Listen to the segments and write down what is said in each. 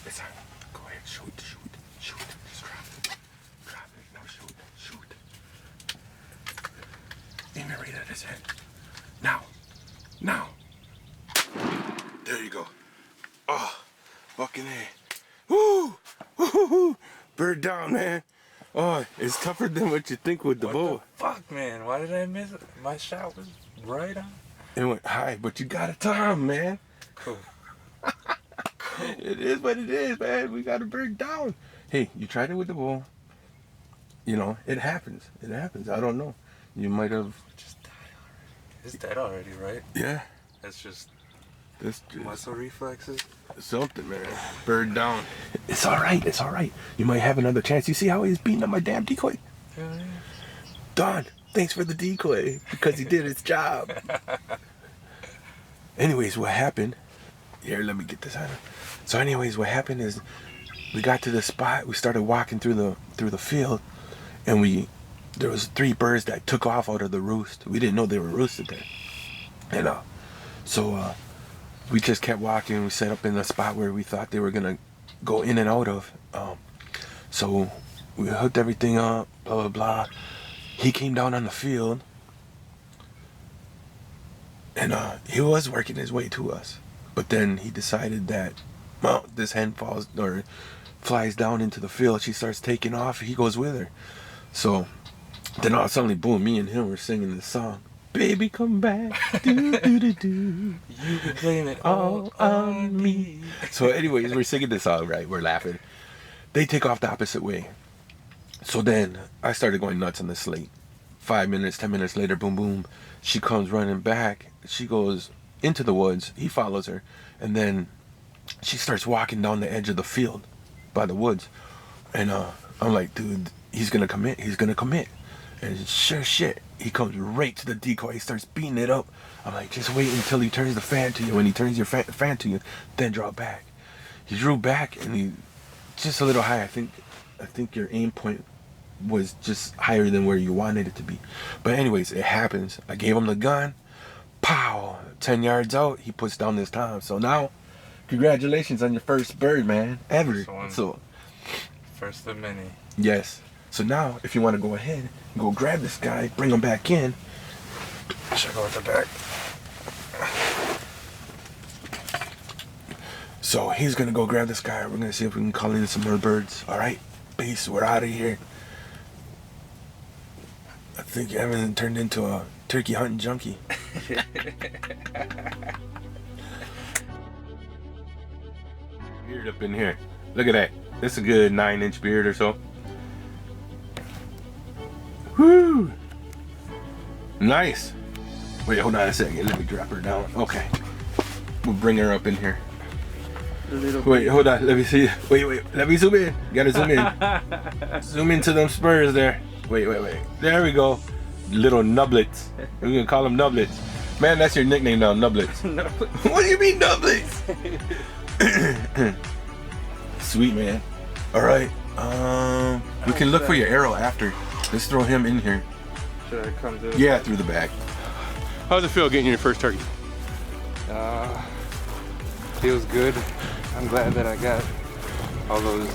It's on. Go ahead, shoot. Just drop it. No, shoot. Aim it right at his head. Now. There you go. Oh, fucking A. Woo! Bird down, man. Oh, it's tougher than what you think with the bow. What the fuck, man? Why did I miss it? My shot was right on. It went high, but you got a time, man. Cool. It is what it is, man. We got a bird down. Hey, you tried it with the bow. You know, it happens. I don't know. You might have Just died already. It's dead already, right? Yeah. It's just This muscle reflexes. something, man. Bird down. It's all right. You might have another chance. You see how he's beating up my damn decoy? Yeah. Don, thanks for the decoy because he did his job. Anyways, what happened? Here, let me get this out. So, anyways, what happened is we got to the spot. We started walking through the field, and there was 3 birds that took off out of the roost. We didn't know they were roosted there, and so we just kept walking. We set up in the spot where we thought they were gonna go in and out of. So we hooked everything up. Blah blah blah. He came down on the field, and he was working his way to us. But then he decided that, well, this hen flies down into the field. She starts taking off. He goes with her. So then all suddenly, boom, me and him were singing this song. Baby, come back. Do, do, do, do. You can blame it all on me. So anyways, we're singing this song, right? We're laughing. They take off the opposite way. So then I started going nuts on the slate. 5 minutes, 10 minutes later, boom, boom. She comes running back. She goes into the woods. He follows her. And then she starts walking down the edge of the field by the woods. And I'm like, dude, he's going to commit. And sure shit, he comes right to the decoy. He starts beating it up. I'm like, just wait until he turns the fan to you. When he turns your fan to you, then draw back. He drew back, and he just a little high. I think your aim point was just higher than where you wanted it to be. But anyways, it happens. I gave him the gun. Pow! 10 yards out, he puts down this time. So now, congratulations on your first bird, man. Ever. So First of many. yes. So now, if you want to go ahead, go grab this guy, bring him back in. Should I go with the back? So he's gonna go grab this guy. We're gonna see if we can call in some more birds. All right, peace. We're out of here. I think Evan turned into a turkey hunting junkie. Beard up in here. Look at that. That's a good 9-inch beard or so. Woo! Nice. Wait, hold on a second. Let me drop her down. Okay. We'll bring her up in here. Wait, hold on. Let me see. Wait. Let me zoom in. You gotta zoom in. Zoom into them spurs there. Wait. There we go. Little nublets. We're gonna call them nublets. Man, that's your nickname now, nublets. What do you mean nublets? Sweet, man. All right. We can look for your arrow after. Let's throw him in here. Should I come through? Yeah, through the back. How's it feel getting your first turkey? Feels good. I'm glad that I got all those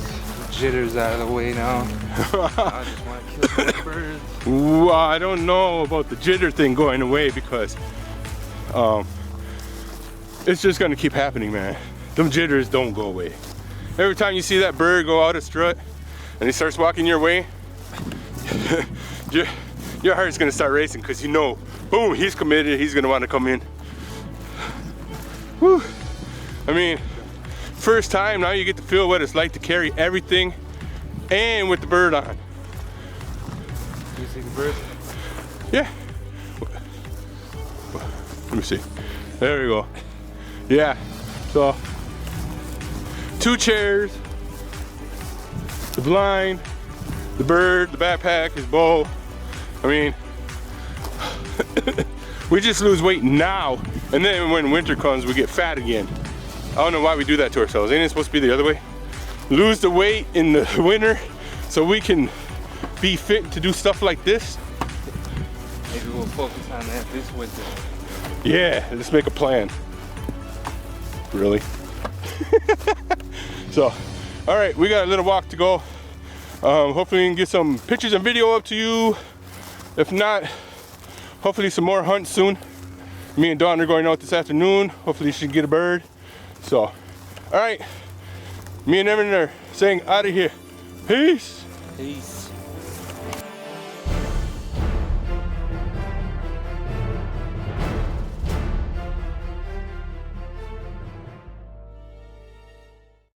jitters out of the way now. I just want to kill more birds. Ooh, I don't know about the jitter thing going away because it's just gonna keep happening, man. Them jitters don't go away. Every time you see that bird go out of strut and he starts walking your way, your heart's gonna start racing because you know, boom, he's committed, he's gonna want to come in. Whew. I mean, first time, now you get to feel what it's like to carry everything and with the bird on. You see the bird? Yeah. Let me see. There we go. Yeah. So, 2 chairs, the blind, the bird, the backpack, his bow. I mean, we just lose weight now, and then when winter comes, we get fat again. I don't know why we do that to ourselves. Ain't it supposed to be the other way? Lose the weight in the winter so we can be fit to do stuff like this? Maybe we'll focus on that this winter. Yeah, let's make a plan. Really? So, all right, we got a little walk to go. Hopefully we can get some pictures and video up to you. If not, hopefully some more hunts soon. Me and Dawn are going out this afternoon. Hopefully she can get a bird. So, all right, me and Evan are saying out of here. Peace. Peace.